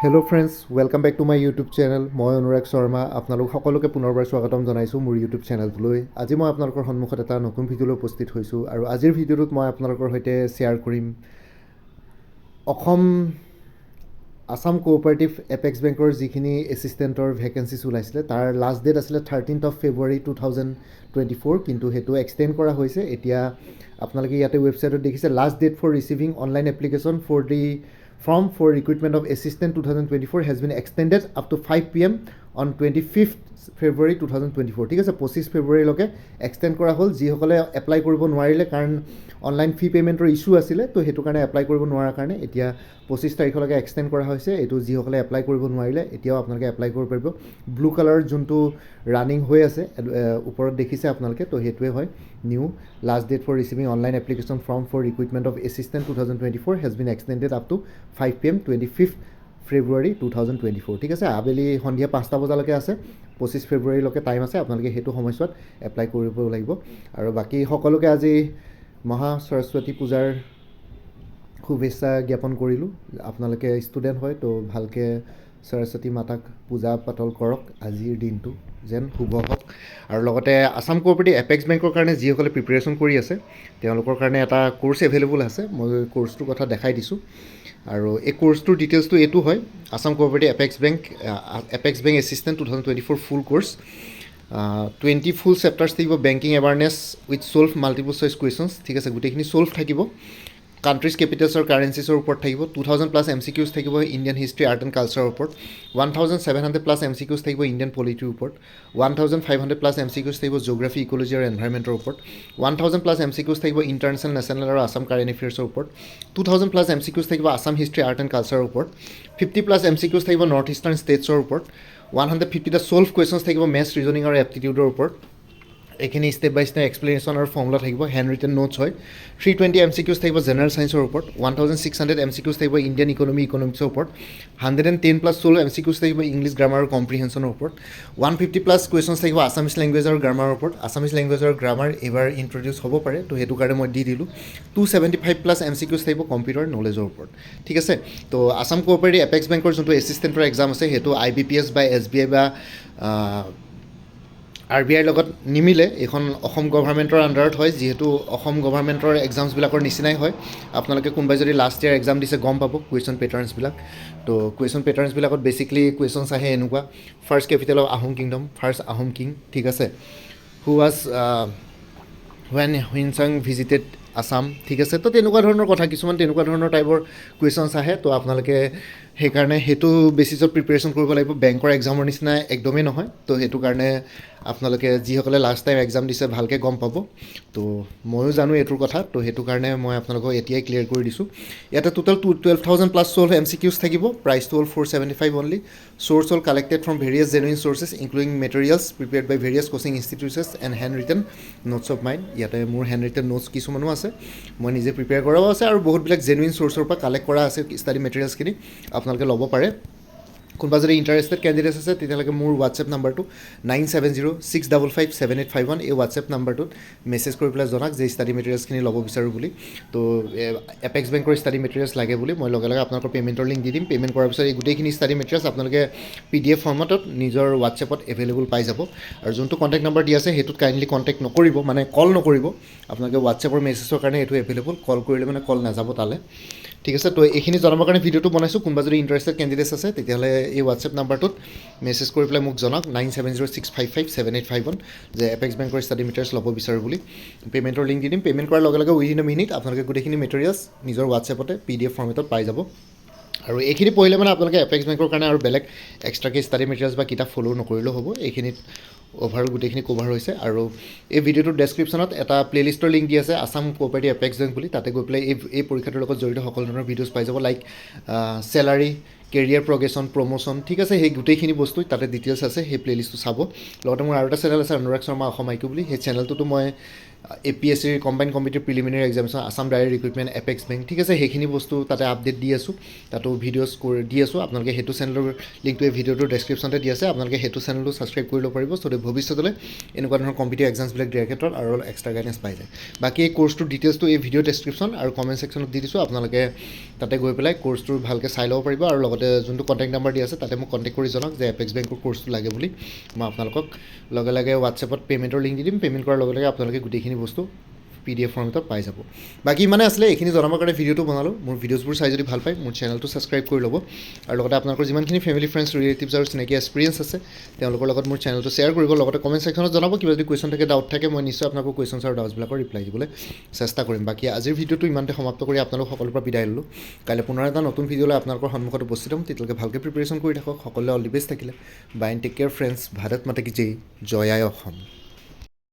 Hello' friends, welcome back to my YouTube channel. মই অনুৰাগ শৰ্মা আপোনালোক সকলোকে পুনৰবাৰ স্বাগতম জনাইছোঁ মোৰ ইউটিউব চেনেলটোলৈ। আজি মই আপোনালোকৰ সন্মুখত এটা নতুন ভিডিঅ'লৈ উপস্থিত হৈছোঁ আৰু আজিৰ ভিডিঅ'টোত মই আপোনালোকৰ সৈতে শ্বেয়াৰ কৰিম আছাম কোঅপাৰেটিভ এপেক্স বেংকৰ যিখিনি এছিষ্টেণ্টৰ ভেকেঞ্চিছ ওলাইছিলে তাৰ লাষ্ট ডেট আছিলে 13th February 2024, কিন্তু সেইটো এক্সটেণ্ড কৰা হৈছে। এতিয়া আপোনালোকে ইয়াতে ৱেবছাইটত দেখিছে last date for receiving online application for the Form for Recruitment of Assistant 2024 has been extended up to 5 PM on 25th February 2024. ঠিক আছে, 25 ফেব্ৰুৱাৰীলৈকে এক্সটেণ্ড কৰা হ'ল। যিসকলে এপ্লাই কৰিব নোৱাৰিলে কাৰণ অনলাইন ফি পে'মেণ্টৰ ইছ্যু আছিলে, তো সেইটো কাৰণে এপ্লাই কৰিব নোৱাৰাৰ কাৰণে এতিয়া 25 তাৰিখলৈকে এক্সটেণ্ড কৰা হৈছে। এইটো যিসকলে এপ্লাই কৰিব নোৱাৰিলে এতিয়াও আপোনালোকে এপ্লাই কৰিব পাৰিব। ব্লু কালাৰ যোনটো ৰানিং হৈ আছে ওপৰত দেখিছে আপোনালোকে, তো সেইটোৱে হয় new last date for receiving online application form for recruitment of assistant 2024 has been extended up to 5 PM 25th February 2024। ঠিক আছে, আবেলি সন্ধিয়া 5টা বজালৈকে আছে। 25 ফেব্ৰুৱাৰীলৈকে টাইম আছে, আপোনালোকে সেইটো সময়ছোৱাত এপ্লাই কৰিব লাগিব। আৰু বাকী সকলোকে আজি মহা সৰস্বতী পূজাৰ শুভেচ্ছা জ্ঞাপন কৰিলোঁ। আপোনালোকে ষ্টুডেণ্ট হয় তো ভালকৈ সৰস্বতী মাতাক পূজা পাতল কৰক, আজিৰ দিনটো যেন শুভ হওক। আৰু লগতে আছাম কোঅপাৰেটিভ এপেক্স বেংকৰ কাৰণে যিসকলে প্ৰিপেৰেশ্যন কৰি আছে তেওঁলোকৰ কাৰণে এটা কোৰ্চ এভেইলেবল আছে। মই কোৰ্চটোৰ কথা দেখাই দিছোঁ। আৰু এই কোৰ্চটোৰ ডিটেইলছটো এইটো হয়, Assam cooperative apex bank assistant 2024 ফুল কোৰ্চ। 20 ফুল চেপ্টাৰ্ছ থাকিব। Banking awareness with solve multiple choice questions. ঠিক আছে, গোটেইখিনি ছল্ভ থাকিব। কাণ্ট্ৰিজ কেপিটেলছ আৰু কাৰেঞ্চিছৰ ওপৰত থাকিব। 2000+ MCQs থাকিব ইণ্ডিয়ান হিষ্ট্ৰী, আৰ্ট এণ্ড কালচাৰৰ ওপৰত। 1700+ MCQs থাকিব ইণ্ডিয়ান পলিটিৰ ওপৰত। 1500+ MCQs থাকিব জিঅ'গ্ৰাফী, ইক'লজি আৰু এনভাইৰমেণ্টৰ ওপৰত। 1000+ MCQs থাকিব ইণ্টাৰনেশ্যনেল, নেশ্যনেল আৰু আছাম কাৰেণ্ট এফেয়াৰ্ছৰ ওপৰত। 2000+ MCQs থাকিব আছাম হিষ্ট্ৰী, আৰ্ট এণ্ড কালচাৰৰ ওপৰত। 50+ MCQs থাকিব নৰ্থ ইষ্টাৰ্ণ ষ্টেটছৰ ওপৰত। 150টা ছল্ভ কুৱেশ্যনছ থাকিব মেথছ, ৰিজনিং আৰু এপ্টিটিউডৰ ওপৰত। এইখিনি ষ্টেপ বাই ষ্টেপ এক্সপ্লেনেশ্যন আৰু ফৰ্মুলা থাকিব, হেণ্ড ৰিটেন নোটছ হয়। 320 MCQs থাকিব জেনেৰেল ছায়েন্সৰ ওপৰত। 1600 MCQs থাকিব ইণ্ডিয়ান ইকনমিক্সৰ ওপৰত। 110+ ছল্ভ MCQs থাকিব ইংলিছ গ্ৰামাৰ আৰু কম্প্ৰিহেনশ্যনৰ ওপৰত। 150+ কুৱেশ্যনছ থাকিব আছামিছ লেংগুৱেজ আৰু গ্ৰামাৰৰ ওপৰত। আছামিছ লেংগুৱেজ আৰু গ্ৰামাৰ এইবাৰ ইণ্ট্ৰডিউচ হ'ব পাৰে, তো সেইটো কাৰণে মই দি দিলোঁ। 275+ MCQs থাকিব কম্পিউটাৰ নলেজৰ ওপৰত। ঠিক আছে, তো আছাম কোঅপাৰেটিভ এপেক্স বেংকৰ যোনটো এছিষ্টেণ্টৰ এক্সাম আছে সেইটো IBPS বা SBI বা RBIৰ লগত নিমিলে। এইখন অসম গভৰ্ণমেণ্টৰ আণ্ডাৰত হয়, যিহেতু অসম গভৰ্ণমেণ্টৰ এক্সামছবিলাকৰ নিচিনাই হয়। আপোনালোকে কোনোবাই যদি লাষ্ট ইয়াৰ এক্সাম দিছে গম পাব কুৱেশ্যন পেটাৰ্ণছবিলাক। তো কুৱেশ্যন পেটাৰ্ণছবিলাকত বেছিকলি কুৱেশ্যনছ আহে এনেকুৱা: first capital of Ahom kingdom, first Ahom king. ঠিক আছে, who was Hiuen Tsang visited Assam. ঠিক আছে, তো তেনেকুৱা ধৰণৰ কথা, কিছুমান তেনেকুৱা ধৰণৰ টাইপৰ কুৱেশ্যনছ আহে। তো আপোনালোকে সেইকাৰণে সেইটো বেচিছত প্ৰিপেৰেশ্যন কৰিব লাগিব। বেংকৰ এক্সামৰ নিচিনা একদমেই নহয়। তো সেইটো কাৰণে আপোনালোকে যিসকলে লাষ্ট টাইম এক্সাম দিছে ভালকৈ গম পাব। তো ময়ো জানো এইটোৰ কথা, তো সেইটো কাৰণে মই আপোনালোকক এতিয়াই ক্লিয়াৰ কৰি দিছোঁ। ইয়াতে টোটেল 12,000+ ছল্ভ MCQs থাকিব। প্ৰাইচটো হ'ল 475 অনলি। চ'ৰ্চ হ'ল collected from various genuine sources including materials prepared by various coaching institutions and hand written notes of mind. ইয়াতে মোৰ হেণ্ড ৰিটেন নোটছ কিছুমানো আছে, মই নিজে প্ৰিপেয়াৰ কৰাও আছে, আৰু বহুতবিলাক জেনুইন চ'ৰ্চৰ পৰা কালেক্ট কৰা আছে ষ্টাডি মেটেৰিয়েলছখিনি, আপোনালোকে ল'ব পাৰে। কোনোবা যদি ইণ্টাৰেষ্টেড কেণ্ডিডেটছ আছে তেতিয়ালৈকে মোৰ হোৱাটছএপ নাম্বাৰটো 9706557851, এই হোৱাটছএপ নাম্বাৰটোত মেছেজ কৰি পেলাই জনাওক যে ষ্টাডি মেটেৰিয়েলছখিনি ল'ব বিচাৰোঁ বুলি। তো এপেক্স বেংকৰ ষ্টাডি মেটেৰিয়েলছ লাগে বুলি মই লগে লগে আপোনালোকৰ পে'মেণ্টৰ লিংক দি দিম। পে'মেণ্ট কৰাৰ পিছত এই গোটেইখিনি ষ্টাডি মেটেৰিয়েলছ আপোনালোকে PDF ফৰ্মেটত নিজৰ হোৱাটছএপত এভেইলেবল পাই যাব। আৰু যোনটো কণ্টেক্ট নাম্বাৰ দি আছে সেইটোত কাইণ্ডলি কণ্টেক্ট নকৰিব, মানে কল নকৰিব। আপোনালোকে হোৱাটছএপৰ মেছেজৰ কাৰণে এইটো এভেইলেবল, কল কৰিলে মানে কল নাযাব তালৈ। ঠিক আছে, তো এইখিনি জনাবৰ কাৰণে ভিডিঅ'টো বনাইছোঁ। কোনোবা যদি ইণ্টাৰেষ্টেড কেণ্ডিডেটছ আছে তেতিয়াহ'লে এই হোৱাটছএপ নাম্বাৰটোত মেছেজ কৰি পেলাই মোক জনাওক 9706557851 যে এপেক্স বেংকৰ ষ্টাডি মেটেৰিয়েলছ ল'ব বিচাৰোঁ বুলি। পে'মেণ্টৰ লিংক দি দিম। পে'মেণ্ট কৰাৰ লগে লগে উইদিন এ মিনিট আপোনালোকে গোটেইখিনি মেটেৰিয়েলছ নিজৰ হোৱাটছএপতে PDF ফৰ্মেটত পাই যাব। আৰু এইখিনি পঢ়িলে মানে আপোনালোকে এপেক্স বেংকৰ কাৰণে আৰু বেলেগ এক্সট্ৰাকৈ ষ্টাডি মেটেৰিয়েলছ বা কিতাপ ফ'ল' নকৰিলেও হ'ব। এইখিনিত অভাৰঅল গোটেইখিনি কভাৰ হৈছে। আৰু এই ভিডিঅ'টোৰ ডেছক্ৰিপশ্যনত এটা প্লে'লিষ্টৰ লিংক দি আছে আছাম কোঅপাৰেটিভ এপেক্স বেংক বুলি, তাতে গৈ পেলাই এই পৰীক্ষাটোৰ লগত জড়িত সকলো ধৰণৰ ভিডিঅ'ছ পাই যাব, like salary, career progression, promotion. ঠিক আছে, সেই গোটেইখিনি বস্তু তাতে ডিটেইলছ আছে, সেই প্লে'লিষ্টটো চাব। লগতে মোৰ আৰু এটা চেনেল আছে অনুৰাগ শৰ্মা অসম IQ বুলি, সেই চেনেলটোতো মই APSCৰ combine competitive preliminary examination Assam direct recruitment apex bank ঠিক আছে সেইখিনি বস্তু তাতে আপডেট দি আছোঁ তাতো ভিডিঅ'ছ দি আছোঁ আপোনালোকে সেইটো চেনেলৰ লিংকটো এই ভিডিঅ'টোৰ ডেছক্ৰিপশ্যনতে দি আছে আপোনালোকে সেইটো চেনেলটো ছাবস্ক্ৰাইব কৰি ল'ব পাৰিব চ' ভৱিষ্যতলৈ এনেকুৱা ধৰণৰ কম্পিটিটিভ এক্সামছবিলাক দিয়াৰ ক্ষেত্ৰত আৰু এক্সট্ৰা গাইডেঞ্চ পাই যায় বাকী এই কোৰ্চটোৰ ডিটেইলছটো এই ভিডিঅ' ডেছক্ৰিপশ্যন আৰু কমেণ্ট ছেকশ্যনত দি দিছোঁ আপোনালোকে তাতে গৈ পেলাই কোৰ্চটো ভালকৈ চাই ল'ব পাৰিব আৰু লগতে যোনটো কণ্টেক্ট নাম্বাৰ দি আছে তাতে মোক কণ্টেক্ট কৰি জনাওক যে এপেক্স বেংকৰ কোৰ্চটো লাগে বুলি মই আপোনালোকক লগে লগে হোৱাটছএপত পে'মেণ্টৰ লিংক দি দিম পে'মেণ্ট কৰাৰ লগে লগে আপোনালোকে গোটেইখিনি বস্তু PDF ফৰ্মেটত পাই যাব বাকী ইমানে আছিলে এইখিনি জনাবৰ কাৰণে ভিডিঅ'টো বনালোঁ মোৰ ভিডিঅ'ছবোৰ চাই যদি ভাল পায় মোৰ চেনেলটো ছাবস্ক্ৰাইব কৰি ল'ব আৰু লগতে আপোনালোকৰ যিমানখিনি ফেমিলি ফ্ৰেণ্ডছ ৰিলেটিভছ আৰু চিনাকি এক্সপিৰিয়েঞ্চ আছে তেওঁলোকৰ লগত মোৰ চেনেলটো শ্বেয়াৰ কৰিব লগতে কমেণ্ট ছেকশ্যনত জনাব কিবা যদি কুৱেশ্যন থাকে ডাউট থাকে মই নিশ্চয় আপোনালোকৰ কুৱেশ্যনছ আৰু ডাউটছবিলাকৰ ৰিপ্লাই দিবলৈ চেষ্টা কৰিম বাকী আজিৰ ভিডিঅ'টো ইমানতে সমাপ্ত কৰি আপোনালোক সকলোৰ পৰা বিদায় ল'লোঁ কাইলৈ পুনৰ এটা নতুন ভিডিঅ'লৈ আপোনালোকৰ সন্মুখত উপস্থিত হ'ম তেতিয়ালৈকে ভালকৈ প্ৰিপেৰেশ্যন কৰি থাকক সকলোৱে অল দি বেষ্ট থাকিলে bye and take care friends Bharat মাতা কি জয় আই অসম